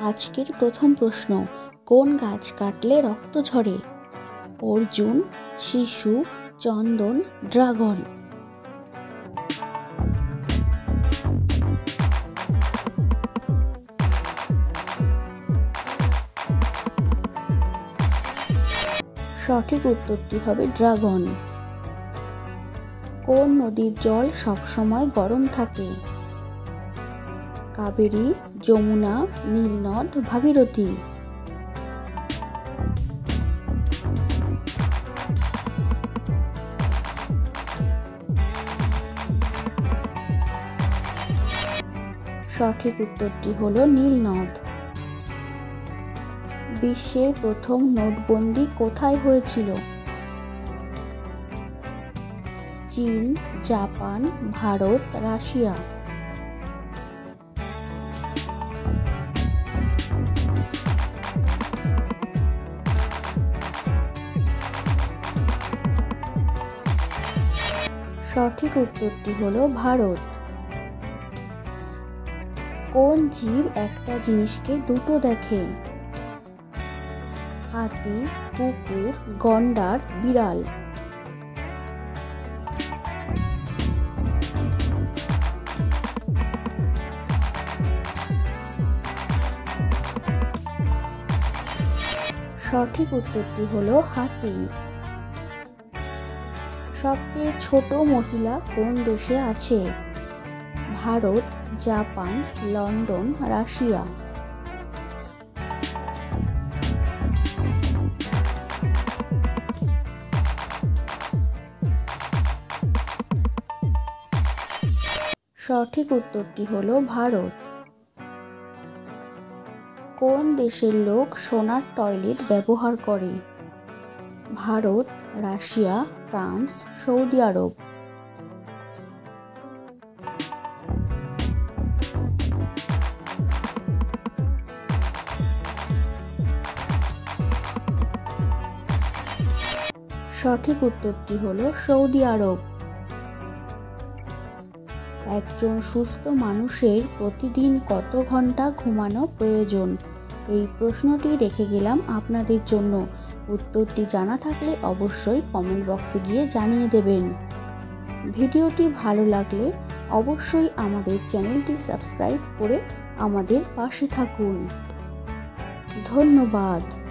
আজকের প্রথম প্রশ্ন, কোন গাছ কাটলে রক্ত ঝরে? অর্জুন, শিশু, চন্দন, ড্রাগন। সঠিক উত্তরটি হবে ড্রাগন। কোন নদীর জল সবসময় গরম থাকে? কাবেরী, যমুনা, নীলনদ, ভাগীরথী। সঠিক উত্তরটি হলো নীলনদ। বিশ্বের প্রথম নোটবন্দি কোথায় হয়েছিল? চীন, জাপান, ভারত, রাশিয়া। সঠিক উত্তরটি হলো ভারত। কোন জীব একটা জিনিসকে দুটো দেখে? হাতি, কুকুর, গন্ডার, বিড়াল। সঠিক উত্তরটি হলো হাতি। সবচেয়ে ছোট মহিলা কোন দেশে আছে? Bharat, Japan, London, Russia. সঠিক উত্তরটি হলো ভারত। কোন দেশের লোক সোনার টয়লেট ব্যবহার করে? ভারত, রাশিয়া, ফ্রান্স, সৌদি আরব। সঠিক উত্তরটি হলো সৌদি আরব। একজন সুস্থ মানুষের প্রতিদিন কত ঘন্টা ঘুমানো প্রয়োজন? এই প্রশ্নটি রেখে গেলাম আপনাদের জন্য। উত্তরটি জানা থাকলে অবশ্যই কমেন্ট বক্সে গিয়ে জানিয়ে দেবেন। ভিডিওটি ভালো লাগলে অবশ্যই আমাদের চ্যানেলটি সাবস্ক্রাইব করে আমাদের পাশে থাকুন। ধন্যবাদ।